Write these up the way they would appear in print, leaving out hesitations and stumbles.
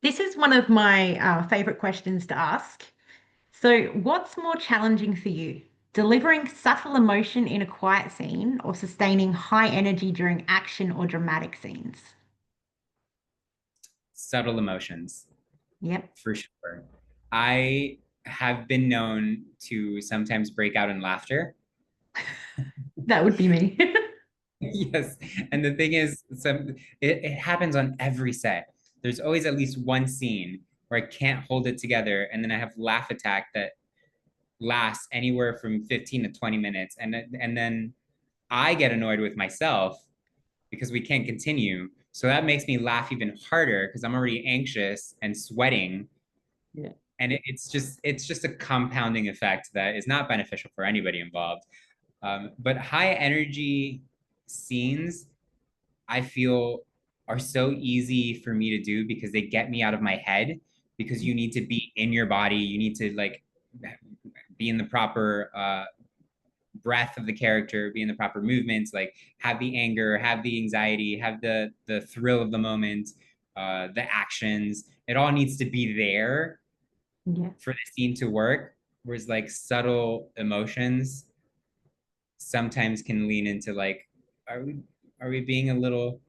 This is one of my favorite questions to ask. So, what's more challenging for you? Delivering subtle emotion in a quiet scene or sustaining high energy during action or dramatic scenes? Subtle emotions, Yep, for sure. I have been known to sometimes break out in laughter. that would be me. Yes. And the thing is, it happens on every set. There's always at least one scene where I can't hold it together. And then I have laugh attack that lasts anywhere from 15 to 20 minutes. And then I get annoyed with myself because we can't continue. So that makes me laugh even harder because I'm already anxious and sweating. Yeah. And it's just a compounding effect that is not beneficial for anybody involved. But high energy scenes, I feel, are so easy for me to do because they get me out of my head. Because you need to be in your body, you need to like be in the proper breath of the character, be in the proper movements, like have the anger, have the anxiety, have the thrill of the moment, the actions. It all needs to be there Yeah. for the scene to work. Whereas like subtle emotions sometimes can lean into like, are we are we being a little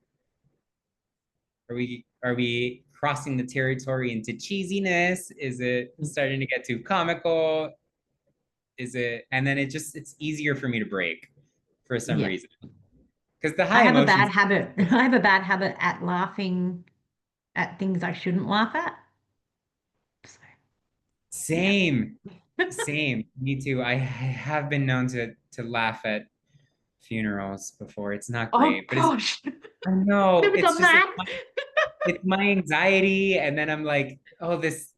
are we crossing the territory into cheesiness? Is it starting to get too comical? Is it and then it's easier for me to break for some Yeah. reason. Because the I high have a bad emotions, habit. I have a bad habit at laughing at things I shouldn't laugh at. So, yeah. same, same. Me too. I have been known to laugh at funerals before. It's not Oh great, but it's gosh, I know never it's done just that. it's my anxiety, and then I'm like, oh, this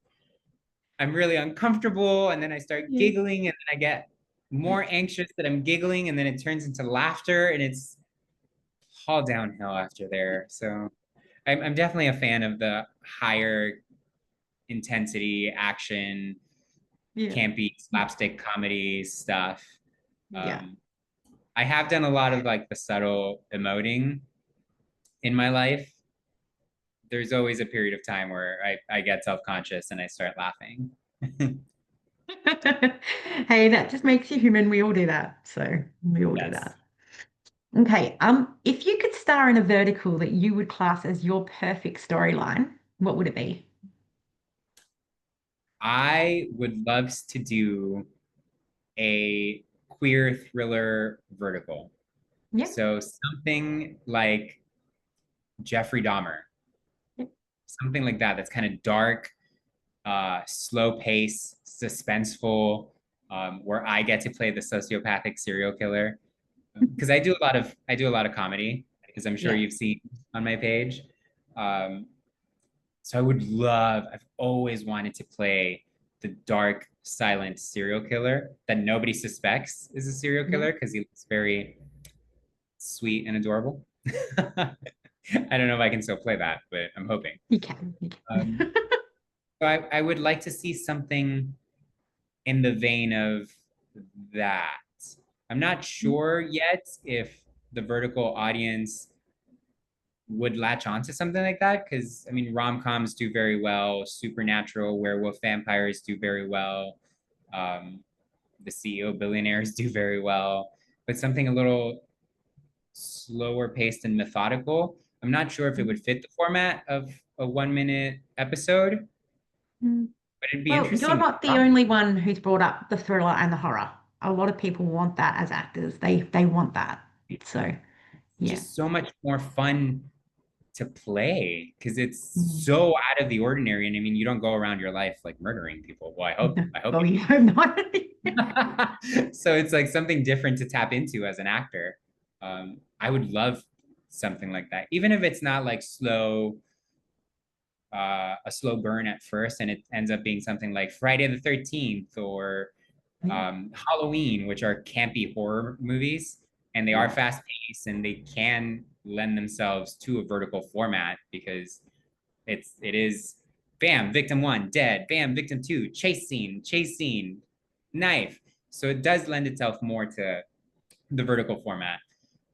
I'm really uncomfortable, and then I start Yeah. giggling, and then I get more anxious that I'm giggling, and then it turns into laughter, and it's all downhill after there. So I'm definitely a fan of the higher intensity action, Yeah. campy slapstick comedy stuff. Yeah. Um, I have done a lot of like the subtle emoting in my life. There's always a period of time where I get self-conscious and I start laughing. Hey, that just makes you human. We all do that. So we all do Yes. that. Okay. If you could star in a vertical that you would class as your perfect storyline, what would it be? I would love to do a queer thriller vertical. Yeah. So something like Jeffrey Dahmer, Yeah. something like that that's kind of dark, slow pace, suspenseful, where I get to play the sociopathic serial killer. Because I do a lot of comedy, as I'm sure Yeah. you've seen on my page. Um, so I would love. I've always wanted to play the dark, silent serial killer that nobody suspects is a serial Yeah. killer because he looks very sweet and adorable. I don't know if I can still play that, but I'm hoping. You can. You Um, can. so I would like to see something in the vein of that. I'm not sure yet if the vertical audience would latch on to something like that because I mean rom-coms do very well, supernatural werewolf vampires do very well, um, the CEO billionaires do very well, but something a little slower paced and methodical. I'm not sure if it would fit the format of a 1 minute episode, Mm. but it'd be Well, you're interesting to not the try. only one who's brought up the thriller and the horror. A lot of people want that as actors. They want that. So, yeah. Just so much more fun to play because it's Mm. so out of the ordinary. And I mean, you don't go around your life like murdering people. Well, I hope Oh, you you have not. don't. So it's like something different to tap into as an actor. I would love something like that, even if it's not like a slow burn at first, and it ends up being something like Friday the 13th or Yeah. Halloween, which are campy horror movies, and they are Yeah. fast paced and they can lend themselves to a vertical format because it is bam, victim one, dead, bam, victim two, chase scene, knife. So it does lend itself more to the vertical format.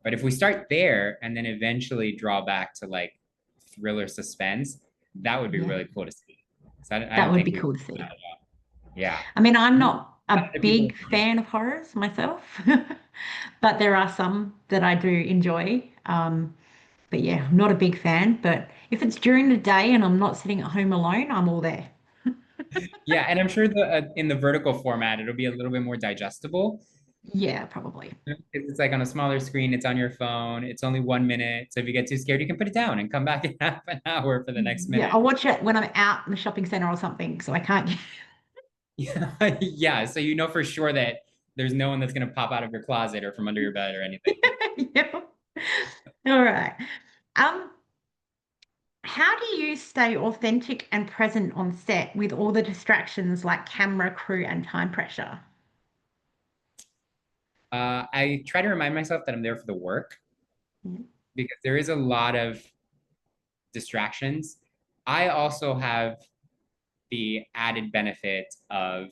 But if we start there and then eventually draw back to like thriller suspense, that would be Yeah, really cool to see. So I that don't would think be we've cool to done see. that at all. Yeah. I mean, I'm Not not a other people. big fan of horrors myself, but there are some that I do enjoy. But yeah, I'm not a big fan. But if it's during the day and I'm not sitting at home alone, I'm all there. Yeah, and I'm sure the in the vertical format it'll be a little bit more digestible Yeah, probably. because it's like on a smaller screen, it's on your phone, it's only 1 minute. So if you get too scared, you can put it down and come back in half an hour for the next Yeah, minute. I'll watch it when I'm out in the shopping center or something, so I can't. Yeah, yeah. So you know for sure that there's no one that's gonna pop out of your closet or from under your bed or anything. Yeah. All right. Um, how do you stay authentic and present on set with all the distractions like camera, crew, and time pressure? I try to remind myself that I'm there for the work Yeah. because there is a lot of distractions. I also have the added benefit of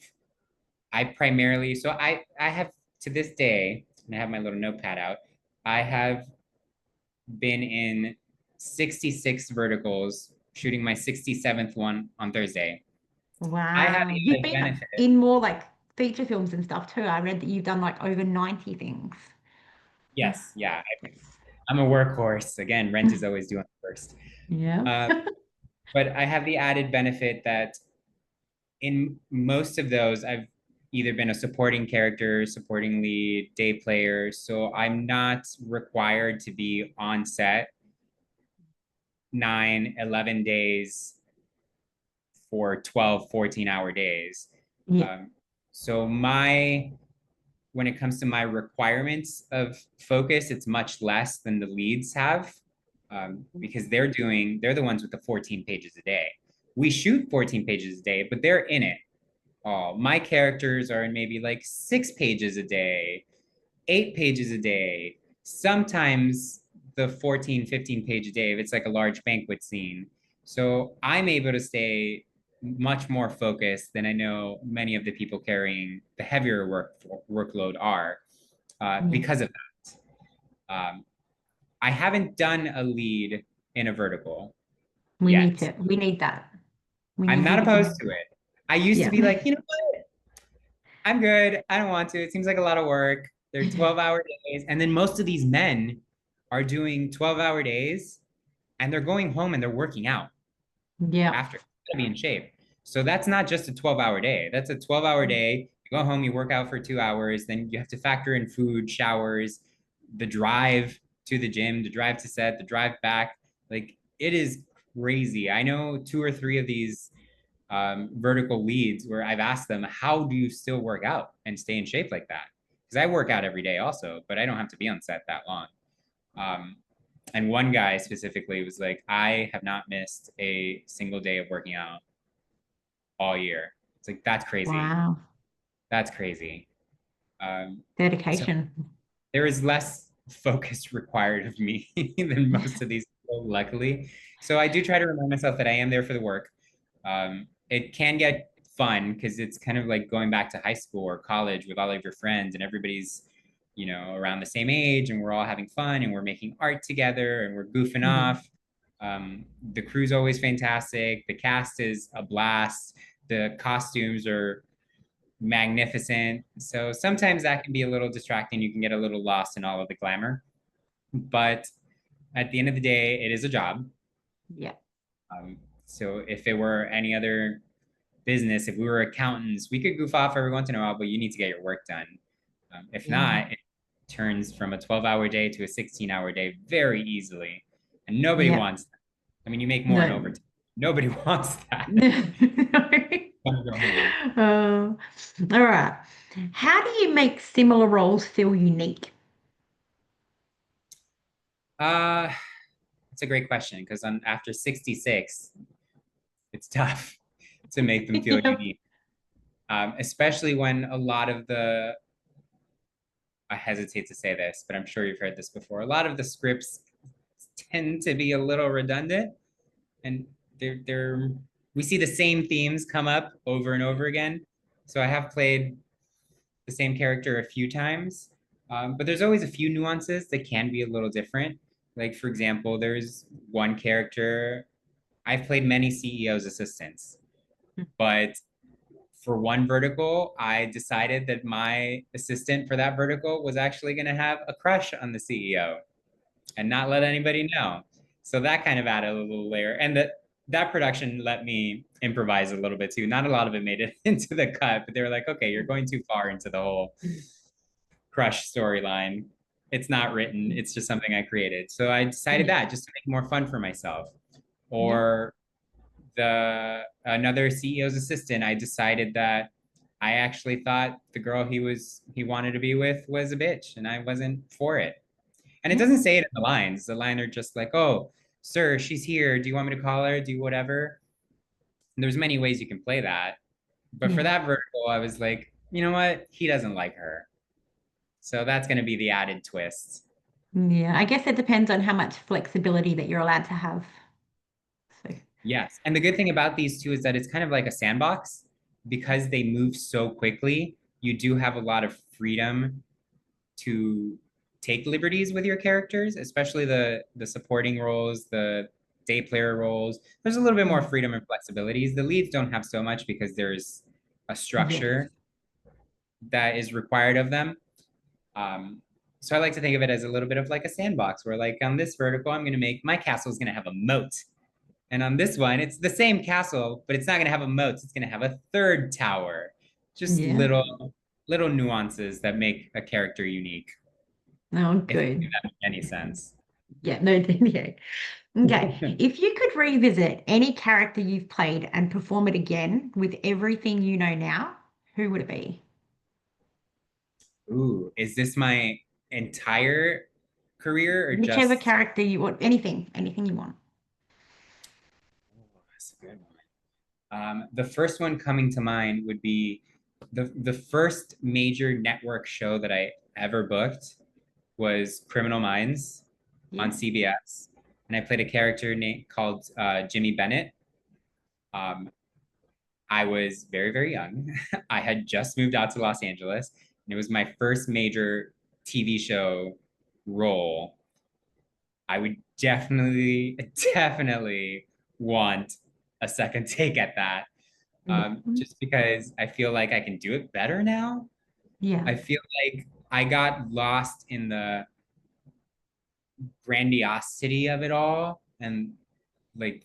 I primarily so I have to this day, and I have my little notepad out, I have been in 66 verticals, shooting my 67th one on Thursday. I have Wow. the You've added been benefit. in more like feature films and stuff too. I read that you've done like over 90 things. Yes, yeah, That's, I'm a workhorse. Again, rent is always due on the first. yeah. Uh, but I have the added benefit that in most of those, I've either been a supporting character, supporting lead, day player. So I'm not required to be on set 9, 11 days for 12, 14-hour days. Yeah. Um, so when it comes to my requirements of focus, it's much less than the leads have because they're the ones with the 14 pages a day. We shoot 14 pages a day, but they're in it. Oh, my characters are in maybe like 6 pages a day, 8 pages a day, sometimes the 14, 15 page a day if it's like a large banquet scene. So I'm able to stay much more focused than I know many of the people carrying the heavier workload are Yeah. because of that. I haven't done a lead in a vertical We need yet. to. We need that. We I'm need you not to be. opposed to it. I used to Yeah. be like, I'm good. I don't want to. It seems like a lot of work. They're 12-hour days. And then most of these men are doing 12-hour days and they're going home and they're working out Yeah. after to be in shape. So that's not just a 12-hour day. That's a 12-hour day. You go home, you work out for 2 hours, then you have to factor in food, showers, the drive to the gym, the drive to set, the drive back. Like it is crazy. I know two or three of these vertical leads where I've asked them, how do you still work out and stay in shape like that? Because I work out every day also, but I don't have to be on set that long. Um, and one guy specifically was like, I have not missed a single day of working out all year. It's like, that's crazy. Wow. That's crazy. So Dedication. there is less focus required of me than most of these people, luckily. So I do try to remind myself that I am there for the work. It can get fun because it's kind of like going back to high school or college with all of your friends and everybody's, around the same age and we're all having fun and we're making art together and we're goofing Yeah. off. The crew's always fantastic. The cast is a blast. The costumes are magnificent. So sometimes that can be a little distracting. You can get a little lost in all of the glamour. But at the end of the day, it is a job. Yeah. So if it were any other business, if we were accountants, we could goof off every once in a while, but you need to get your work done. If Yeah. not, it turns from a 12-hour day to a 16-hour day very easily. And nobody Yeah. wants that. I mean, you make more in No. overtime. Nobody wants that. Want to go home. All right. How do you make similar roles feel unique? Uh, it's a great question because on after 66, it's tough to make them feel Yeah. unique, especially when a lot of the I hesitate to say this, but I'm sure you've heard this before. A lot of the scripts tend to be a little redundant, and they're we see the same themes come up over and over again. So I have played the same character a few times, but there's always a few nuances that can be a little different. Like for example, there's one character. I've played many CEOs assistants, but for one vertical, I decided that my assistant for that vertical was actually going to have a crush on the CEO and not let anybody know. So that kind of added a little layer. And that production let me improvise a little bit too. Not a lot of it made it into the cut, but they were like, okay, you're going too far into the whole crush storyline. It's not written, it's just something I created. So I decided Yeah. that just to make it more fun for myself. Yep. Or the another CEO's assistant, I decided that I actually thought the girl he wanted to be with was a bitch and I wasn't for it. And it Yep. doesn't say it in the lines. The line are just like, "Oh, sir, she's here. Do you want me to call her? Do whatever." And there's many ways you can play that. But for Yeah. that vertical, I was like, you know what? He doesn't like her. So that's going to be the added twist. Yeah. I guess it depends on how much flexibility that you're allowed to have. So, Yes. And the good thing about these two is that it's kind of like a sandbox because they move so quickly. You do have a lot of freedom to take liberties with your characters, especially the supporting roles, the day player roles. There's a little bit more mm, freedom and flexibilities. The leads don't have so much because there's a yes. structure that is required of them. Um, so I like to think of it as a little bit of like a sandbox where like on this vertical, I'm going to make my castle is going to have a moat. And on this one, it's the same castle, but it's not going to have a moat. It's going to have a third tower. Just Yeah. little nuances that make a character unique, Oh, if good. that makes any sense. Yeah. No, yeah. Okay. If you could revisit any character you've played and perform it again with everything you know now, who would it be? Ooh, is this my entire career or Whichever just? character you want, anything you want. Oh, that's a good one. The first one coming to mind would be the first major network show that I ever booked was Criminal Minds on Yeah. CBS, and I played a character named called Jimmy Bennett. Um, I was very young. I had just moved out to Los Angeles, and it was my first major TV show role. I would definitely want a second take at that. Yeah. Just because I feel like I can do it better now. Yeah. I feel like I got lost in the grandiosity of it all. And like,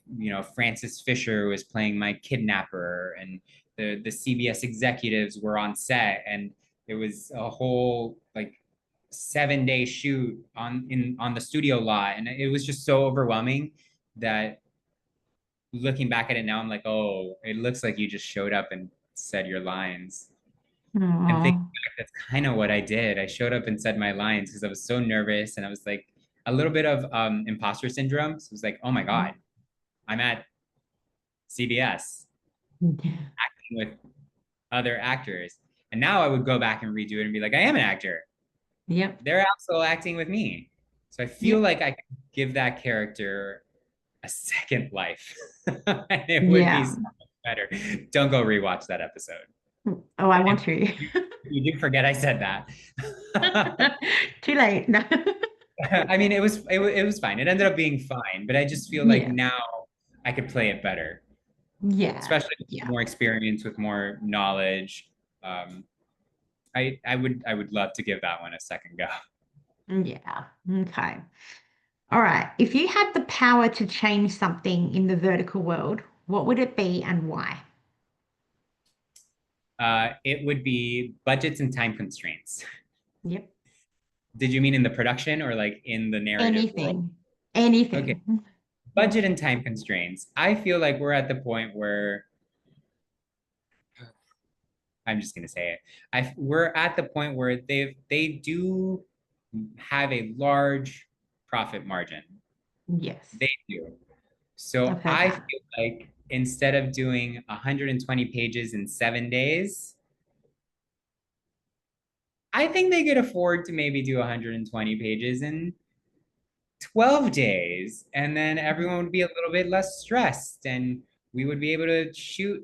Francis Fisher was playing my kidnapper, and the CBS executives were on set, and it was a whole like 7 day shoot on the studio lot. And it was just so overwhelming that looking back at it now, I'm like, oh, it looks like you just showed up and said your lines. And thinking Oh. back, that's kind of what I did. I showed up and said my lines because I was so nervous, and I was like a little bit of imposter syndrome. So it was like, oh my God, I'm at CBS Yeah. acting with other actors. And now I would go back and redo it and be like, I am an actor. Yep. They're also acting with me. So I feel Yep. like I could give that character a second life. And it would be Yeah. so much better. Don't go rewatch that episode. Oh, I want And to. you do forget I said that. Too late. No. I mean, it was fine. It ended up being fine, but I just feel like Yeah. now I could play it better, Yeah. especially with Yeah. more experience, with more knowledge. Um, I would love to give that one a second go. Yeah. Okay. All right. If you had the power to change something in the vertical world, what would it be and why? It would be budgets and time constraints. Yep. Did you mean in the production or like in the narrative world? Anything. Okay, Anything. budget and time constraints. I feel like we're at the point where I'm just gonna say it. We're at the point where they do have a large profit margin. Yes. They do. I've So heard I that. feel like instead of doing 120 pages in 7 days, I think they could afford to maybe do 120 pages in 12 days. And then everyone would be a little bit less stressed, and we would be able to shoot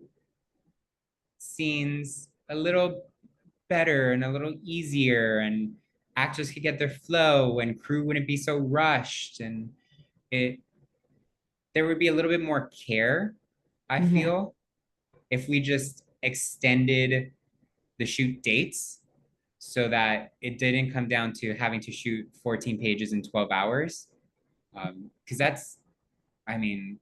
scenes a little better and a little easier, and actors could get their flow and crew wouldn't be so rushed, and it there would be a little bit more care, I Yeah. feel, if we just extended the shoot dates so that it didn't come down to having to shoot 14 pages in 12 hours. Because that's, I mean,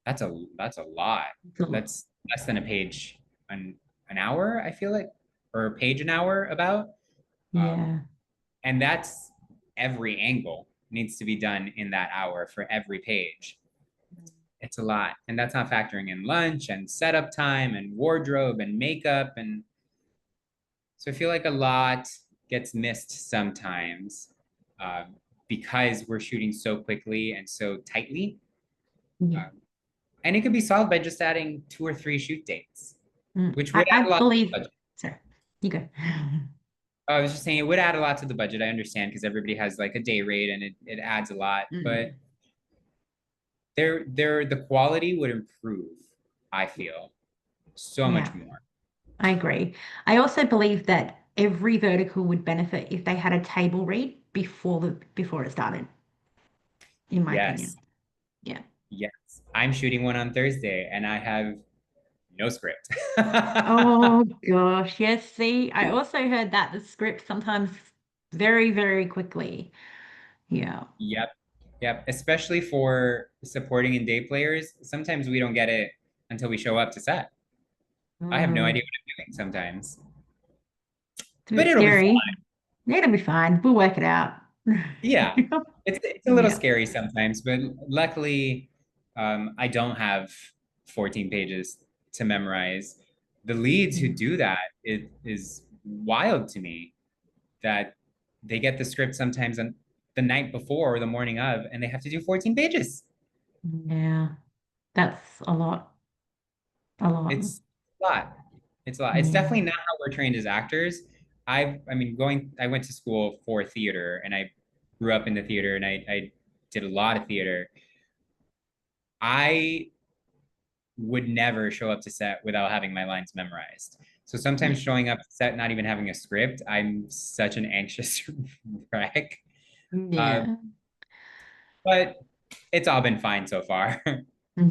that's a lot. It's a lot. That's less than a page an hour, I feel like, or a page an hour about. Um, Yeah. and that's every angle needs to be done in that hour for every page. It's a lot. And that's not factoring in lunch and setup time and wardrobe and makeup. And so I feel like a lot gets missed sometimes um, because we're shooting so quickly and so tightly. Yeah. Um, and it could be solved by just adding 2 or 3 shoot dates, which I, would I add a lot to believe, the budget. sorry, you go. I was just saying it would add a lot to the budget. I understand because everybody has like a day rate and it adds a lot, but Mm. the quality would improve, I feel, so Yeah, much more. I agree. I also believe that every vertical would benefit if they had a table read before it started, in my Yes, opinion. Yeah. yes. I'm shooting one on Thursday and I have no script. Oh gosh, yes. See, I also heard that the script sometimes very, very quickly. Yeah. Yep. Yep. Especially for supporting and day players. Sometimes we don't get it until we show up to set. I have no Mm, idea what I'm doing sometimes, it's a but bit it'll be fun. scary. It'll be fine. We'll work it out. Yeah. It's a little Yeah. scary sometimes, but luckily, I don't have 14 pages to memorize. The leads who Mm. do that, it is wild to me that they get the script sometimes on the night before or the morning of, and they have to do 14 pages. Yeah. That's a lot. A lot. It's a lot. It's a lot. It's Yeah. definitely not how we're trained as actors. I went to school for theater and I grew up in the theater and I did a lot of theater. I would never show up to set without having my lines memorized. So sometimes Yeah. showing up to set, not even having a script, I'm such an anxious wreck. Uh, Yeah. but it's all been fine so far.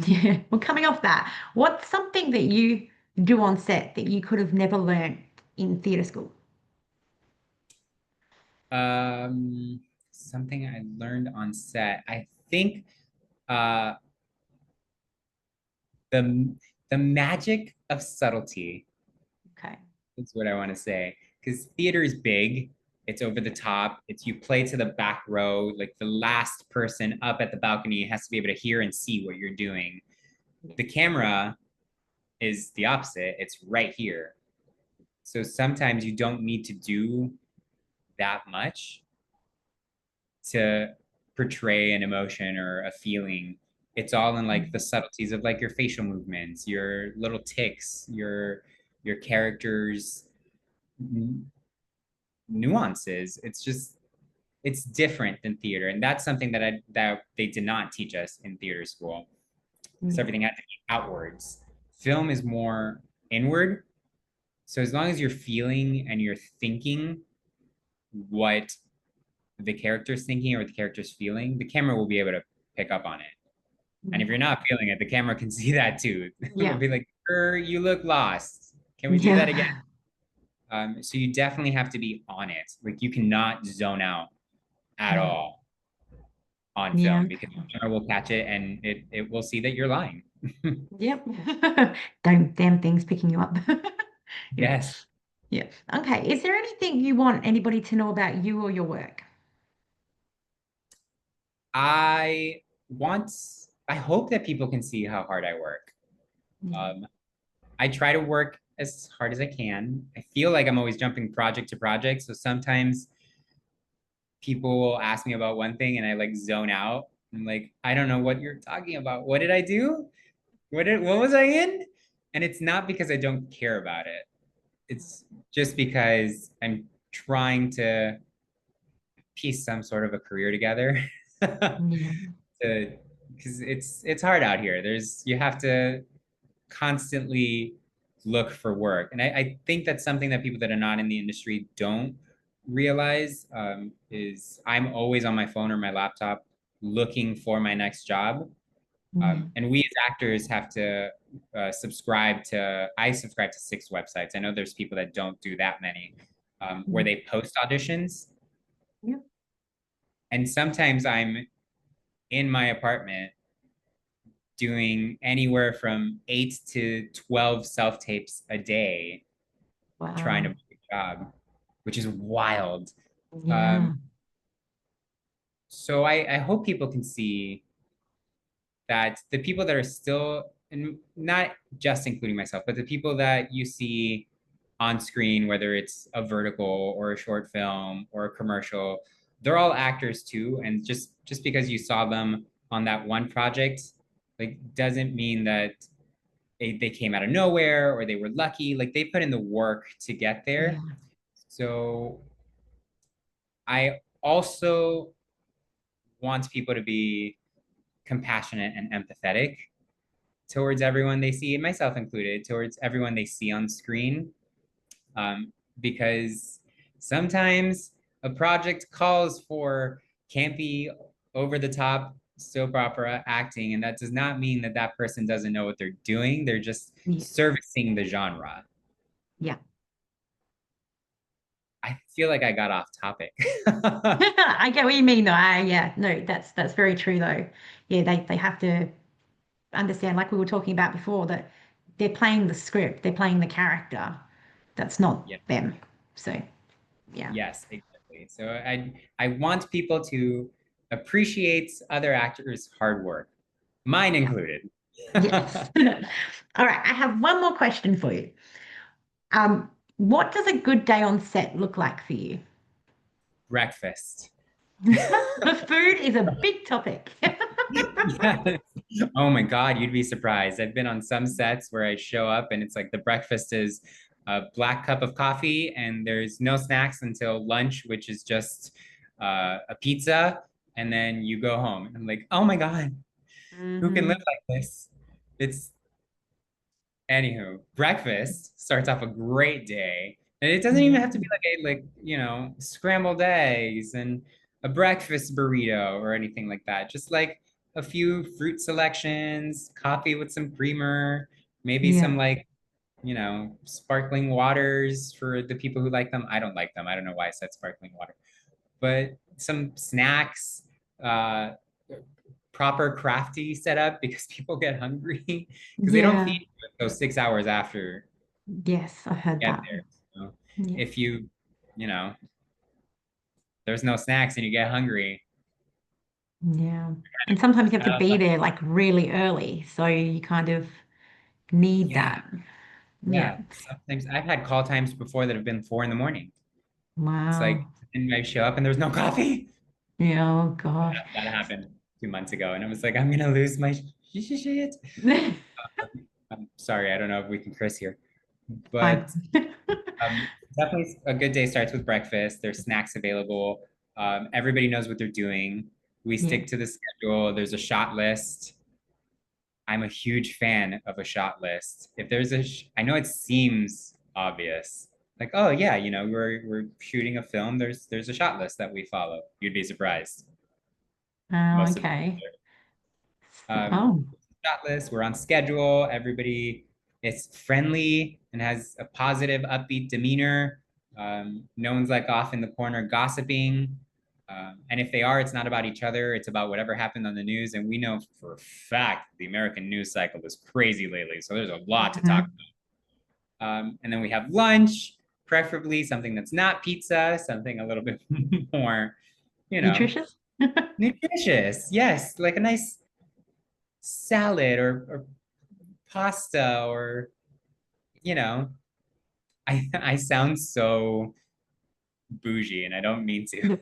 Yeah. Well, coming off that, what's something that you do on set that you could have never learned in theatre school? Something I learned on set. I think uh, the the magic of subtlety Okay. is what I want to say. Because theater is big, it's over the top. It's you play to the back row, like the last person up at the balcony has to be able to hear and see what you're doing. Yeah. The camera is the opposite. It's right here. So sometimes you don't need to do that much to portray an emotion or a feeling. It's all in like the subtleties of like your facial movements, your little ticks, your characters nuances. It's just it's different than theater, and that's something that they did not teach us in theater school. Because Yeah. everything had to be outwards. Film is more inward. So as long as you're feeling and you're thinking what the character's thinking or what the character's feeling, the camera will be able to pick up on it. And if Yeah. you're not feeling it, the camera can see that too. It'll Yeah. be like, you look lost. Can we do that again? Yeah. So you definitely have to be on it. Like you cannot zone out at Yeah. all on Yeah. film because the camera will catch it and it will see that you're lying. Yep. Don't damn things picking you up. Yeah. Yes. Yeah. Okay. Is there anything you want anybody to know about you or your work? I want, I hope that people can see how hard I work. Yeah. Um, I try to work as hard as I can. I feel like I'm always jumping project to project. So sometimes people will ask me about one thing and I like zone out. I'm like, I don't know what you're talking about. What did I do? What was I in? And it's not because I don't care about it. It's just because I'm trying to piece some sort of a career together. Yeah. to because it's hard out here. There's you have to constantly look for work. And I think that's something that people that are not in the industry don't realize is I'm always on my phone or my laptop looking for my next job. Yeah. And we as actors have to I subscribe to 6 websites. I know there's people that don't do that many, where Mm. they post auditions. Yeah. And sometimes I'm in my apartment doing anywhere from 8 to 12 self tapes a day, trying to Wow. make a job, which is wild. Um, Yeah. so I hope people can see that the people that are still, and not just including myself, but the people that you see on screen, whether it's a vertical or a short film or a commercial, they're all actors too. And just because you saw them on that one project, like doesn't mean that they came out of nowhere or they were lucky. Like they put in the work to get there. Yeah. So I also want people to be compassionate and empathetic towards everyone they see, myself included, towards everyone they see on screen. Because sometimes a project calls for campy, over the top soap opera acting, and that does not mean that that person doesn't know what they're doing. They're just Yeah. servicing the genre. Yeah. I feel like I got off topic. I get what you mean though. Yeah, no, that's very true though. Yeah, they have to understand, like we were talking about before, that they're playing the script, they're playing the character. That's not Yeah. them. So yeah. Yes, exactly. So I want people to appreciate other actors' hard work, mine Yeah. included. Yes. All right, I have one more question for you. What does a good day on set look like for you? Breakfast. Food is a big topic. Yes. Oh my God, you'd be surprised. I've been on some sets where I show up and it's like the breakfast is a black cup of coffee and there's no snacks until lunch, which is just a pizza, and then you go home. I'm like, oh my God, who can live Hmm. like this? It's Anywho, breakfast starts off a great day. And it doesn't even Yeah. have to be like scrambled eggs and a breakfast burrito or anything like that. Just like a few fruit selections, coffee with some creamer, maybe some Yeah. sparkling waters for the people who like them. I don't like them. I don't know why I said sparkling water. But some snacks, uh, proper crafty setup because people get hungry because they don't Yeah. feed you those 6 hours after Yes, I've you heard get that. there. So Yeah. if you know, there's no snacks and you get hungry, Yeah. And sometimes you have to be uh, there like really early. So you kind of need yeah, that. Yeah. yeah. Sometimes I've had call times before that have been 4 in the morning. It's like, Wow. and I show up and there's no coffee. Yeah, oh gosh. That happened 2 months ago, and I was like, I'm gonna lose my shit. I'm sorry, I don't know if we can curse here, but Fine. definitely a good day starts with breakfast. There's snacks available. Everybody knows what they're doing. We Yeah. stick to the schedule. There's a shot list. I'm a huge fan of a shot list. If there's I know it seems obvious, like, oh yeah, we're shooting a film. There's a shot list that we follow. You'd be surprised. Oh, Most of okay. um, Oh, shot list. We're on schedule. Everybody is friendly and has a positive, upbeat demeanor. No one's like off in the corner gossiping. And if they are, it's not about each other. It's about whatever happened on the news. And we know for a fact the American news cycle is crazy lately. So there's a lot to talk mhm. about. And then we have lunch, preferably something that's not pizza, something a little bit more, you know, Nutritious? nutritious. Yes, like a nice salad or pasta or you know I sound so bougie and I don't mean to. No.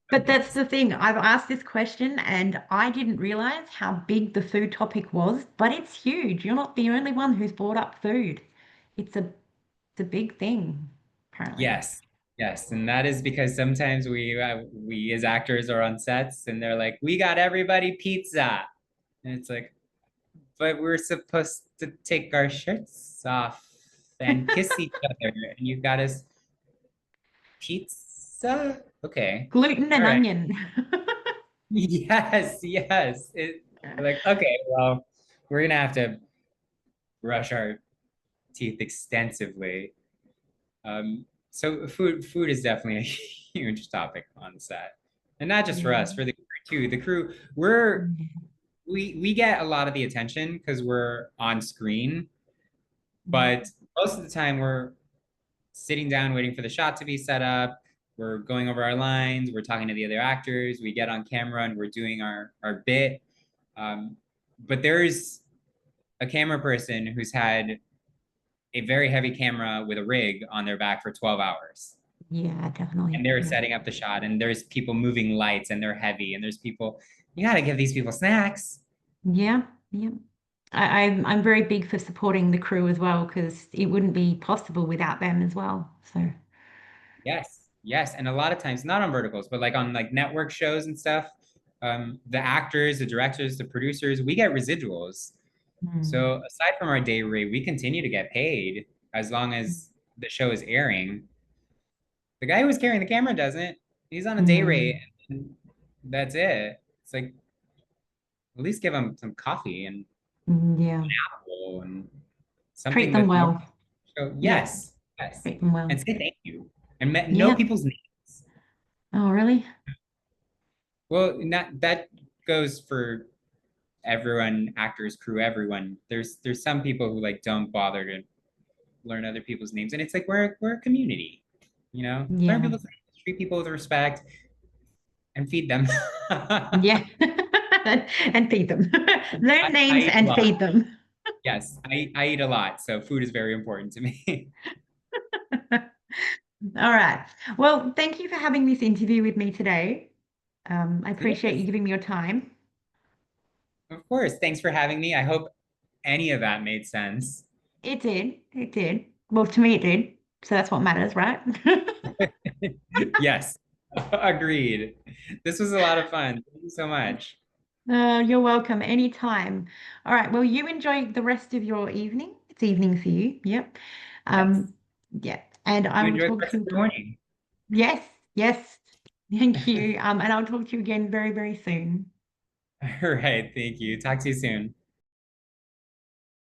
But that's the thing. I've asked this question and I didn't realize how big the food topic was, but it's huge. You're not the only one who's brought up food. It's a big thing, apparently. Yes, yes, and that is because sometimes we as actors are on sets and they're like, we got everybody pizza, and it's like, but we're supposed to take our shirts off and kiss each other and you got us pizza. Okay, Gluten all and right. onion. Yes, yes. We're like, okay, well, we're gonna have to brush our teeth extensively. So food is definitely a huge topic on the set, and not just for Yeah. us, for the crew too. The crew, we get a lot of the attention because we're on screen, but most of the time we're sitting down waiting for the shot to be set up. We're going over our lines. We're talking to the other actors. We get on camera and we're doing our bit. Um, but there's a camera person who's had a very heavy camera with a rig on their back for 12 hours. Yeah, definitely. And they're Yeah. setting up the shot, and there's people moving lights, and they're heavy, and there's people, you got to give these people snacks. Yeah. Yeah. I'm very big for supporting the crew as well because it wouldn't be possible without them as well. So, Yes, yes. And a lot of times, not on verticals, but like on like network shows and stuff, the actors, the directors, the producers, we get residuals. mm, So aside from our day rate, we continue to get paid as long as the show is airing. The guy who was carrying the camera doesn't. He's on a day rate, mm, and that's it. It's like at least give him some coffee and yeah. apple and Treat something them that's more. well. So Yeah. yes, yes, Treat them and well. say thank you and know Yeah. people's names. Oh, really? Well, not that goes for everyone, actors, crew, everyone. There's some people who like don't bother to learn other people's names, and it's like we're a community, you know. Learn Yeah. people's names, treat people with respect, and feed them. Yeah. And feed them. Learn I names eat a and lot. feed them. Yes, I eat a lot, so food is very important to me. All right. Well, thank you for having this interview with me today. I appreciate you Yes, giving me your time. of course. Thanks for having me. I hope any of that made sense. It did. It did. Well, to me, it did. So that's what matters, right? Yes, agreed. This was a lot of fun. Thank you so much. You're welcome anytime. All right. Well, you enjoy the rest of your evening. It's evening for you. Yep. Yes. Um, yeah. And I You will enjoy the talk rest to of you your again. morning. Yes. Yes. Thank you. And I'll talk to you again very, very soon. All right. Thank you. Talk to you soon.